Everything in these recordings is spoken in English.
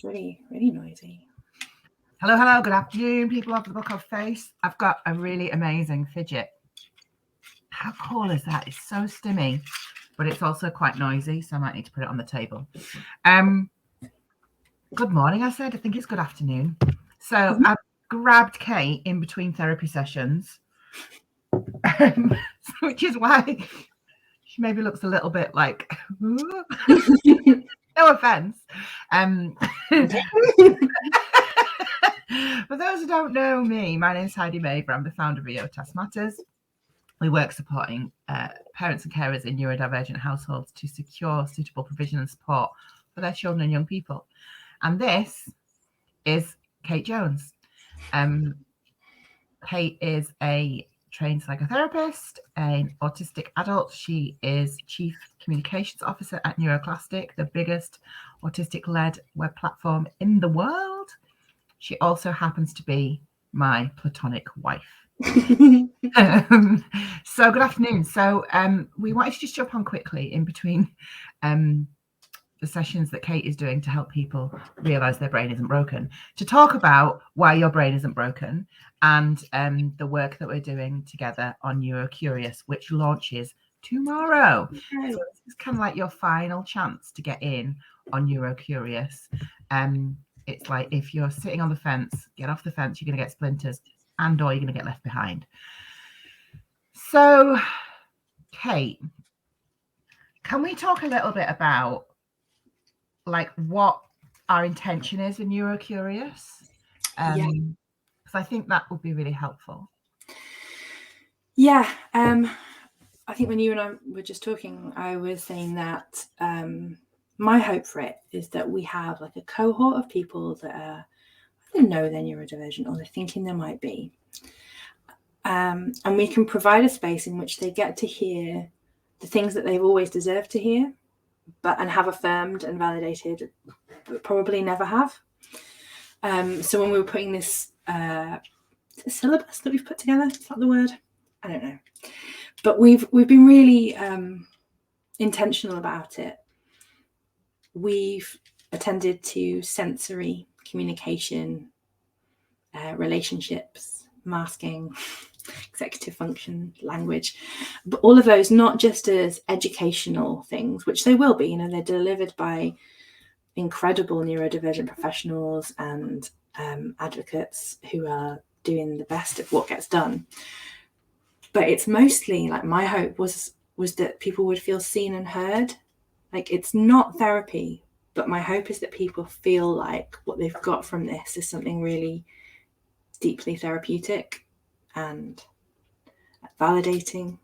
it's really, really noisy. Hello, good afternoon, people of the Book of Face. I've got a really amazing fidget. How cool is that? It's so stimmy, but it's also quite noisy, so I might need to put it on the table. Good morning, I said. I think it's good afternoon. So I've grabbed Kate in between therapy sessions, which is why she maybe looks a little bit like, no offense. For those who don't know me, my name is Heidi Mavir. I'm the founder of EOTAS Matters. We work supporting parents and carers in neurodivergent households to secure suitable provision and support for their children and young people. And this is Kate Jones. Kate is a trained psychotherapist, an autistic adult. She is Chief Communications Officer at Neurocurious, the biggest autistic-led web platform in the world. She also happens to be my platonic wife. So good afternoon. So we wanted to just jump on quickly in between the sessions that Kate is doing to help people realize their brain isn't broken, to talk about why your brain isn't broken, and the work that we're doing together on Neurocurious, which launches tomorrow. So this is kind of like your final chance to get in on Neurocurious. It's like if you're sitting on the fence, get off the fence, you're going to get splinters, and or you're going to get left behind. So, Kate, can we talk a little bit about like what our intention is in Neurocurious? Because I think that would be really helpful. Yeah. I think when you and I were just talking, I was saying that my hope for it is that we have like a cohort of people that either know they're neurodivergent or they're thinking they might be. And we can provide a space in which they get to hear the things that they've always deserved to hear, and have affirmed and validated, but probably never have. So when we were putting this syllabus that we've put together, is that the word? I don't know. But we've been really intentional about it. We've attended to sensory communication, relationships, masking, executive function, language, but all of those not just as educational things, which they will be. They're delivered by incredible neurodivergent professionals and advocates who are doing the best of what gets done. But it's mostly like my hope was that people would feel seen and heard. Like, it's not therapy, but my hope is that people feel like what they've got from this is something really deeply therapeutic and validating.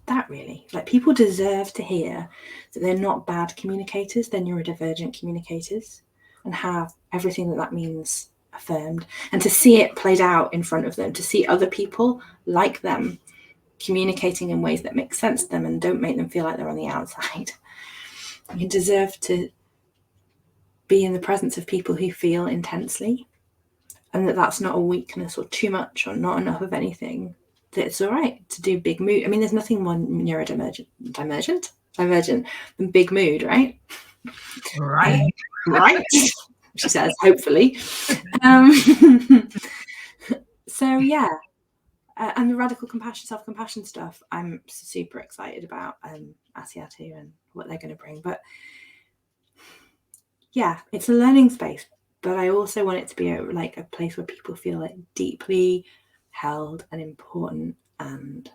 That really, like, people deserve to hear that they're not bad communicators, they're neurodivergent communicators, and have everything that means affirmed, and to see it played out in front of them, to see other people like them communicating in ways that make sense to them and don't make them feel like they're on the outside. You deserve to be in the presence of people who feel intensely, and that's not a weakness or too much or not enough of anything, that it's all right to do big mood. I mean, there's nothing more neurodivergent than big mood, right? Right. She says, hopefully. So yeah, and the radical compassion, self-compassion stuff, I'm super excited about Asiatu and what they're going to bring. But yeah, it's a learning space, but I also want it to be a place where people feel like deeply held and important and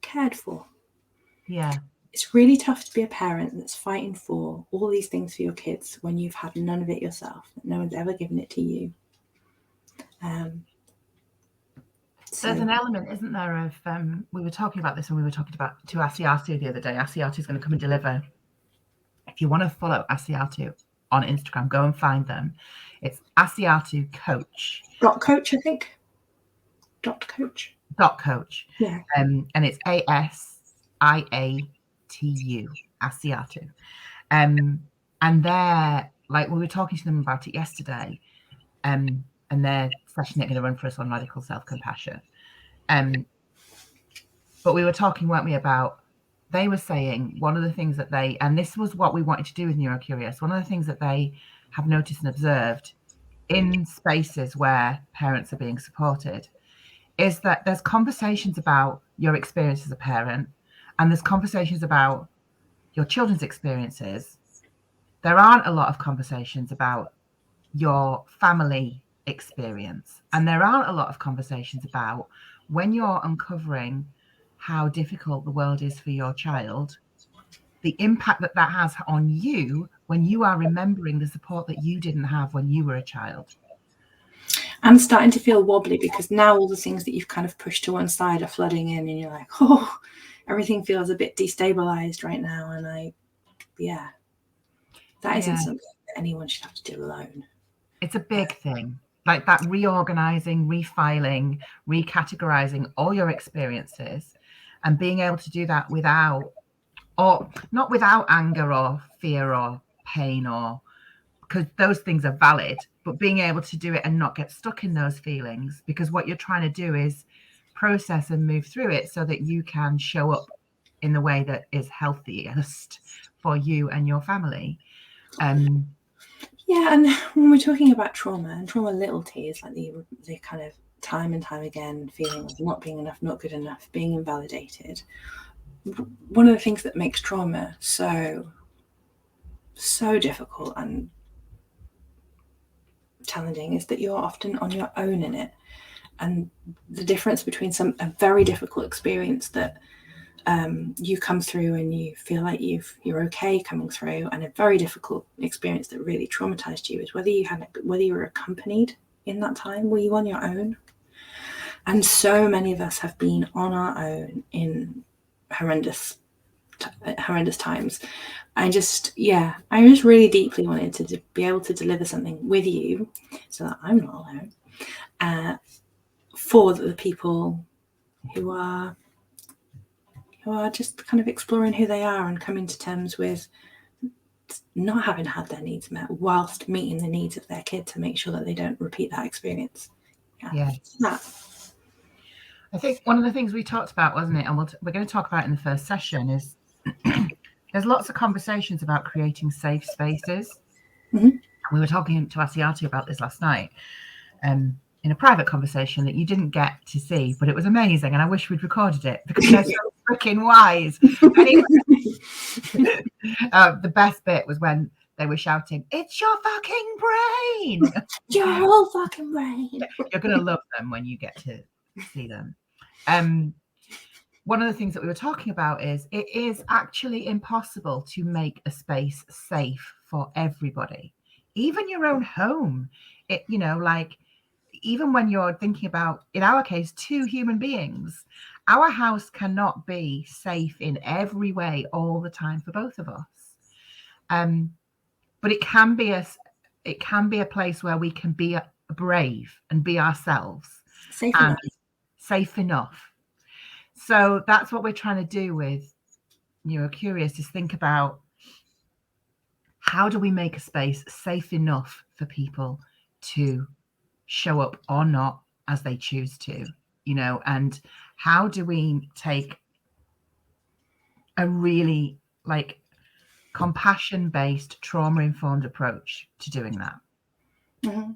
cared for. Yeah. It's really tough to be a parent that's fighting for all these things for your kids when you've had none of it yourself. No one's ever given it to you. There's an element, isn't there, of we were talking about this when we were talking about to Asiatu the other day. Asiatu is going to come and deliver. If you want to follow Asiatu on Instagram, go and find them. It's Asiatu Coach. .coach, I think. .coach. .coach. Yeah. And it's ASIATU, Asiatu. And they're like, we were talking to them about it yesterday. And they're session going to run for us on radical self-compassion. But we were talking, weren't we, about they were saying one of the things that they, and this was what we wanted to do with Neurocurious, one of the things that they have noticed and observed in spaces where parents are being supported is that there's conversations about your experience as a parent, and there's conversations about your children's experiences. There aren't a lot of conversations about your family experience, and there aren't a lot of conversations about when you're uncovering how difficult the world is for your child, the impact that that has on you when you are remembering the support that you didn't have when you were a child. And starting to feel wobbly because now all the things that you've kind of pushed to one side are flooding in, and you're like, oh, everything feels a bit destabilized right now. And that isn't something that anyone should have to do alone. It's a big thing, like that reorganizing, refiling, recategorizing all your experiences, and being able to do that without, or not without anger or fear or pain, or because those things are valid, but being able to do it and not get stuck in those feelings, because what you're trying to do is process and move through it so that you can show up in the way that is healthiest for you and your family. Yeah, and when we're talking about trauma, and trauma little t is like the kind of time and time again feeling of not being enough, not good enough, being invalidated. One of the things that makes trauma so difficult and challenging is that you're often on your own in it, and the difference between a very difficult experience that you come through and you feel like you're okay coming through, and a very difficult experience that really traumatized you is whether you were accompanied in that time. Were you on your own? And so many of us have been on our own in horrendous times. I just really deeply wanted to be able to deliver something with you so that I'm not alone, for the people who are just kind of exploring who they are and coming to terms with not having had their needs met whilst meeting the needs of their kid to make sure that they don't repeat that experience. I think one of the things we talked about, wasn't it, and we're going to talk about in the first session, is there's lots of conversations about creating safe spaces. Mm-hmm. We were talking to Asiatu about this last night in a private conversation that you didn't get to see, but it was amazing, and I wish we'd recorded it because they're so freaking wise. Anyway, the best bit was when they were shouting, "It's your fucking brain! Your whole fucking brain!" You're going to love them when you get to see them. One of the things that we were talking about is it is actually impossible to make a space safe for everybody, even your own home. Even when you're thinking about, in our case, 2 human beings, our house cannot be safe in every way all the time for both of us. But it can be a place where we can be brave and be ourselves. Safe enough. So that's what we're trying to do with Neurocurious, is think about how do we make a space safe enough for people to show up or not as they choose to, and how do we take a really compassion-based, trauma-informed approach to doing that. Mm-hmm.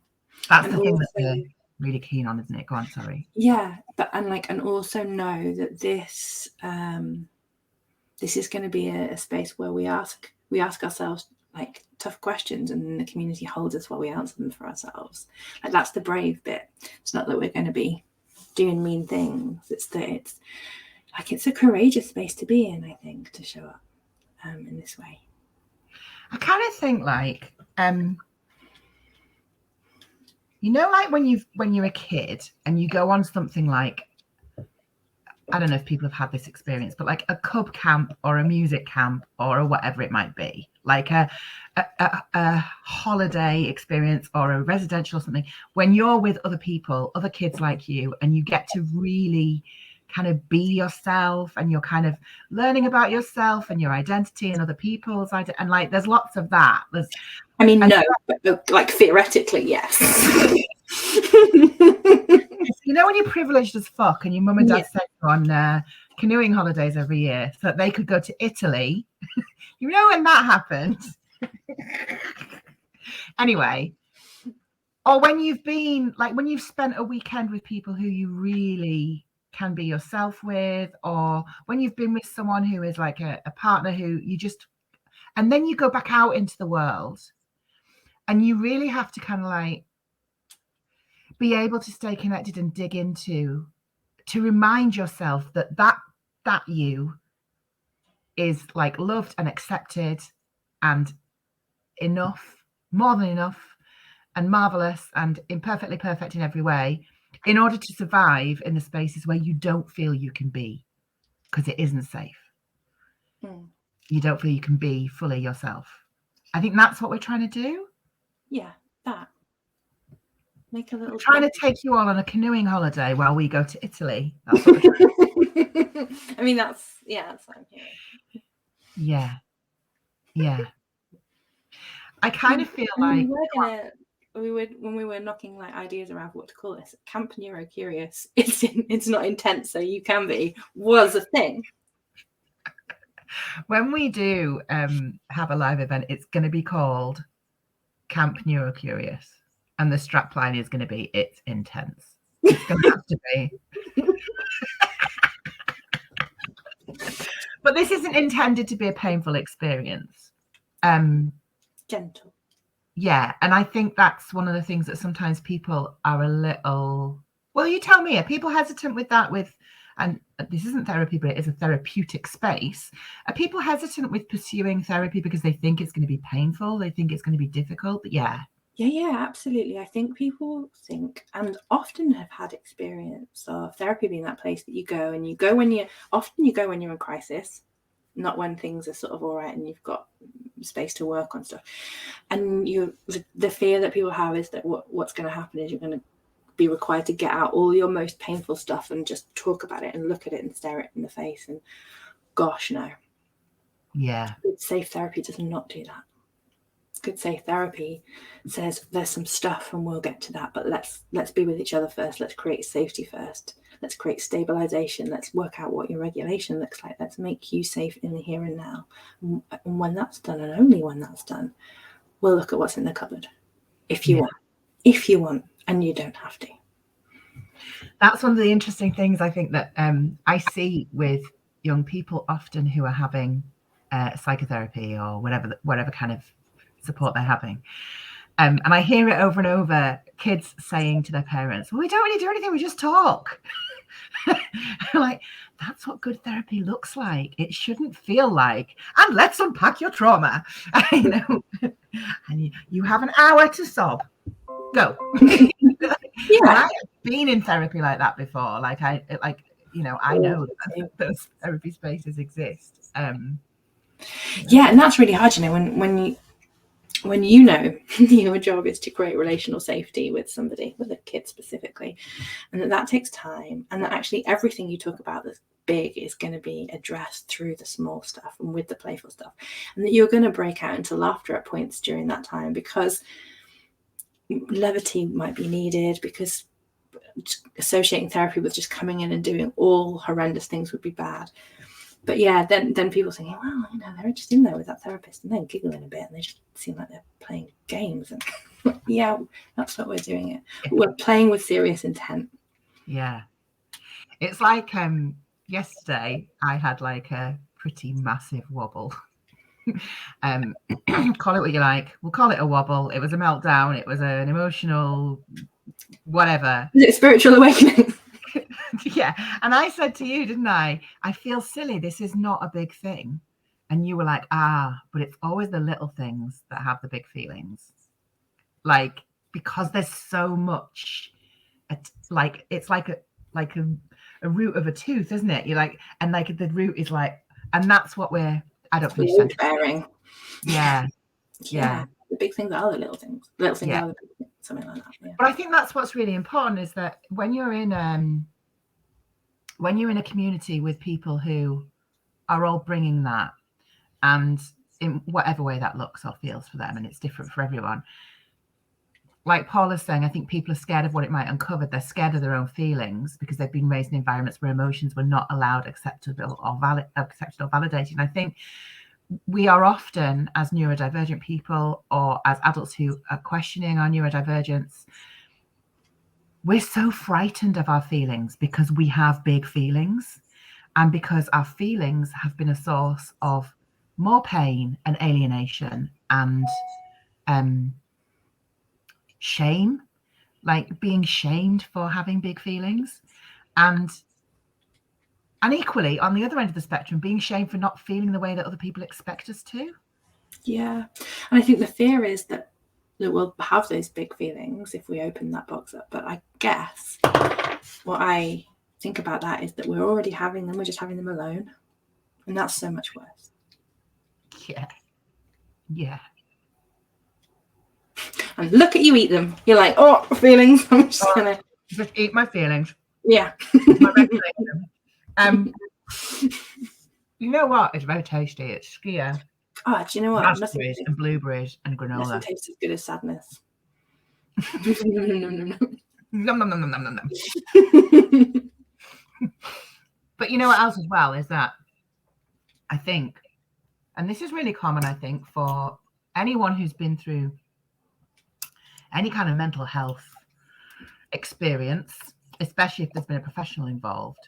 That's the thing that we're really keen on, isn't it? Go on, sorry. Yeah, but and also know that this is going to be a space where we ask ourselves tough questions, and the community holds us while we answer them for ourselves. That's the brave bit. It's not that we're going to be doing mean things. It's that it's a courageous space to be in, I think, to show up in this way. I kind of think when you're a kid and you go on something like, I don't know if people have had this experience, but like a cub camp or a music camp or a whatever it might be, like a holiday experience or a residential or something, when you're with other people, other kids like you, and you get to really kind of be yourself, and you're kind of learning about yourself and your identity and other people's identity, and there's lots of that. But theoretically, yes. When you're privileged as fuck and your mum and dad send you on canoeing holidays every year so that they could go to Italy. You know when that happened? Anyway, or when you've been like, when you've spent a weekend with people who you really can be yourself with, or when you've been with someone who is like a partner who you just, and then you go back out into the world and you really have to kind of like be able to stay connected and dig into, to remind yourself that that you is like loved and accepted and enough, more than enough, and marvelous and imperfectly perfect in every way, in order to survive in the spaces where you don't feel you can be, because it isn't safe. You don't feel you can be fully yourself. I think that's what we're trying to do. Yeah, that. Make a little. We're trying to take you all on a canoeing holiday while we go to Italy. That's what we're trying. I mean, that's what I'm hearing. Yeah. I kind of feel like when we were knocking like ideas around what to call this, Camp Neurocurious, it's not intense, so you can be, was a thing. When we do have a live event, it's going to be called Camp Neurocurious, and the strapline is going to be "It's intense." It's going to have to be. But this isn't intended to be a painful experience. Gentle. Yeah, and I think that's one of the things that sometimes people are a little. Well, you tell me, are people hesitant with that? And this isn't therapy, but it is a therapeutic space. Are people hesitant with pursuing therapy because they think it's going to be painful? They think it's going to be difficult? But yeah, absolutely. I think people think, and often have had experience of therapy being that place that you go when you're in crisis, not when things are sort of all right and you've got space to work on stuff. And the fear that people have is that what's going to happen is you're going to be required to get out all your most painful stuff and just talk about it and look at it and stare it in the face. And gosh, no. Yeah. Good safe therapy does not do that. Good safe therapy says there's some stuff and we'll get to that, but let's be with each other first. Let's create safety first. Let's create stabilization. Let's work out what your regulation looks like. Let's make you safe in the here and now. And when that's done, and only when that's done, we'll look at what's in the cupboard. If you want, and you don't have to. That's one of the interesting things I think that I see with young people often who are having psychotherapy or whatever kind of support they're having. And I hear it over and over, kids saying to their parents, well, we don't really do anything, we just talk. Like, that's what good therapy looks like. It shouldn't feel like, and let's unpack your trauma. You know, and you have an hour to sob. Go. I've been in therapy like that before. I know that those therapy spaces exist. Yeah, and that's really hard, you know, when you know your job is to create relational safety with somebody, with a kid specifically, and that takes time, and that actually everything you talk about that's big is going to be addressed through the small stuff and with the playful stuff, and that you're going to break out into laughter at points during that time because levity might be needed, because associating therapy with just coming in and doing all horrendous things would be bad. But yeah, then people thinking, well, you know, they're just in there with that therapist and they're giggling a bit and they just seem like they're playing games. And yeah, that's what we're doing it. We're playing with serious intent. Yeah. It's like yesterday I had like a pretty massive wobble. Call it what you like. We'll call it a wobble. It was a meltdown. It was an emotional whatever. Is it spiritual awakening? Yeah. And I said to you, didn't I feel silly. This is not a big thing. And you were like, but it's always the little things that have the big feelings. Like, because there's so much, it's like a root of a tooth, isn't it? You're like, and like the root is like, and that's what I don't finish sentences. Bearing. Yeah. The big things are the little things. Little things are the big things, something like that. Yeah. But I think that's what's really important, is that when you're in a community with people who are all bringing that, and in whatever way that looks or feels for them, and it's different for everyone, like Paula's saying, I think people are scared of what it might uncover. They're scared of their own feelings because they've been raised in environments where emotions were not allowed, accepted or validated. And I think we are often, as neurodivergent people or as adults who are questioning our neurodivergence, we're so frightened of our feelings because we have big feelings, and because our feelings have been a source of more pain and alienation and shame, like being shamed for having big feelings, and equally on the other end of the spectrum, being shamed for not feeling the way that other people expect us to. Yeah, and I think the fear is that we'll have those big feelings if we open that box up. But I guess what I think about that is that we're already having them, we're just having them alone, and that's so much worse. Yeah. And look at you eat them. You're like, oh, feelings. I'm just gonna just eat my feelings. Yeah. You know what? It's very tasty. It's skyr. Oh, do you know what? Raspberries and blueberries and granola. Nothing tastes as good as sadness. Nom, nom, nom, nom, nom, nom, nom. But you know what else as well is that I think, and this is really common, I think, for anyone who's been through any kind of mental health experience, especially if there's been a professional involved,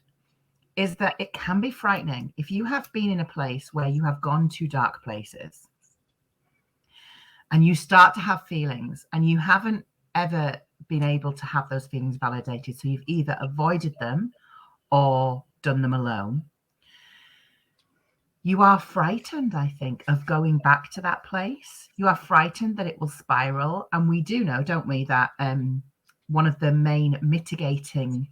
is that it can be frightening if you have been in a place where you have gone to dark places and you start to have feelings and you haven't ever been able to have those feelings validated. So you've either avoided them or done them alone. You are frightened, I think, of going back to that place. You are frightened that it will spiral. And we do know, don't we, that one of the main mitigating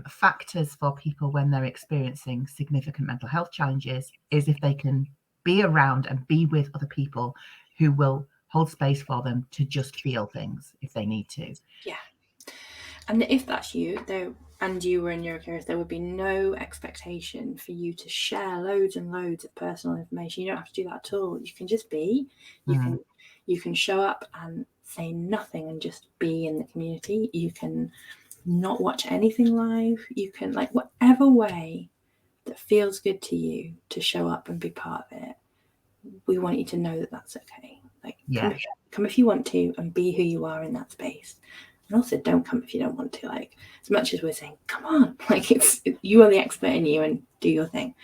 factors for people when they're experiencing significant mental health challenges is if they can be around and be with other people who will hold space for them to just feel things if they need to. Yeah. And if that's you, though, and you were in Neurocurious, there would be no expectation for you to share loads and loads of personal information. You don't have to do that at all. You can just be. You can show up and say nothing and just be in the community. You can not watch anything live. You can, like, whatever way that feels good to you to show up and be part of it. We want you to know that that's okay. Like, come if you want to and be who you are in that space. And also don't come if you don't want to. Like, as much as we're saying, come on, like you are the expert in you and do your thing.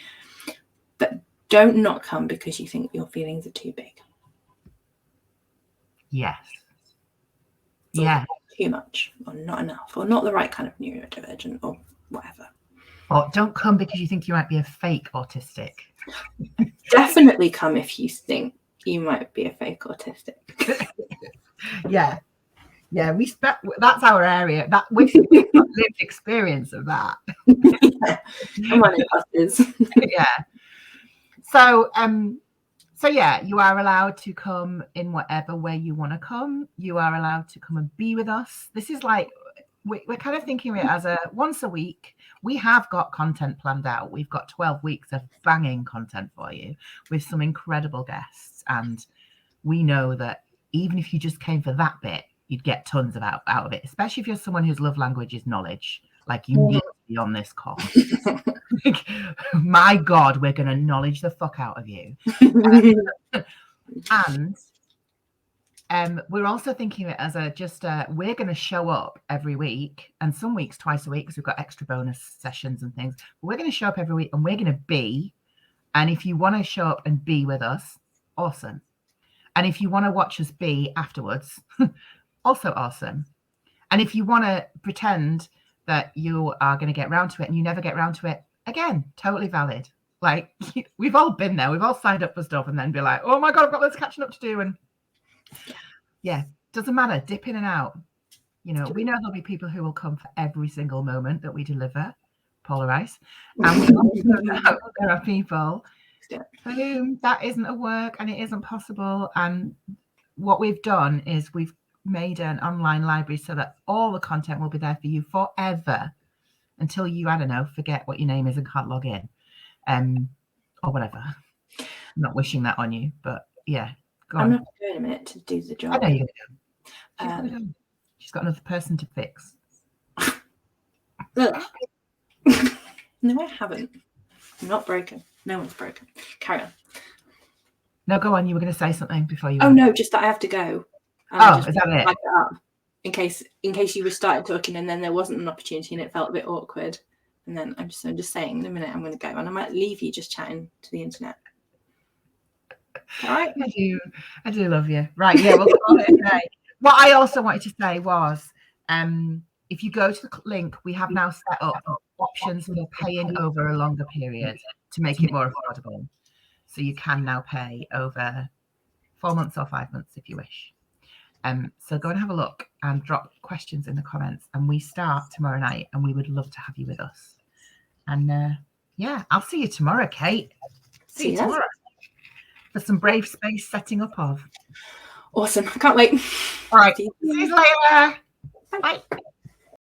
But don't not come because you think your feelings are too big. Yes. Or too much, or not enough, or not the right kind of neurodivergent, or whatever. Or don't come because you think you might be a fake autistic. Definitely come if you think you might be a fake autistic. Yeah, that's our area. That we've lived experience of that. Come on, imposters. Yeah. So yeah, you are allowed to come in whatever way you want to come. You are allowed to come and be with us. This is like, we're kind of thinking of it as a once a week. We have got content planned out. We've got 12 weeks of banging content for you with some incredible guests. And we know that even if you just came for that bit, you'd get tons out of it, especially if you're someone whose love language is knowledge. Like, you need to be on this call. My God, we're going to knowledge the fuck out of you. And we're also thinking of it as we're going to show up every week, and some weeks twice a week because we've got extra bonus sessions and things. But we're going to show up every week and we're going to be. And if you want to show up and be with us, awesome. And if you want to watch us be afterwards, also awesome. And if you want to pretend that you are going to get round to it and you never get round to it, again, totally valid. Like, we've all been there. We've all signed up for stuff and then be like, oh my God, I've got loads of catching up to do. And yeah, doesn't matter. Dip in and out. You know, we know there'll be people who will come for every single moment that we deliver, polarize. And we also know there are people for whom that isn't a work and it isn't possible. And what we've done is we've made an online library so that all the content will be there for you forever until you, I don't know, forget what your name is and can't log in, or whatever. I'm not wishing that on you, but yeah. I'm not doing a minute to do the job. I know you're going to. She's got another person to fix. No, I haven't. I'm not broken. No one's broken. Carry on. No, go on. You were going to say something before you. Oh no, just that I have to go. Oh, is that it? It up in case you were starting talking and then there wasn't an opportunity and it felt a bit awkward. And then I'm just saying, in a minute I'm going to go, and I might leave you just chatting to the internet. All right. I do love you. Right, yeah, we'll call it a day. What I also wanted to say was, if you go to the link, we have now set up options for paying over a longer period to make it more affordable. So you can now pay over 4 months or 5 months if you wish. So go and have a look and drop questions in the comments. And we start tomorrow night, and we would love to have you with us. And yeah, I'll see you tomorrow, Kate. See you tomorrow for some brave space setting up of. Awesome. I can't wait. All right. See you later. Bye.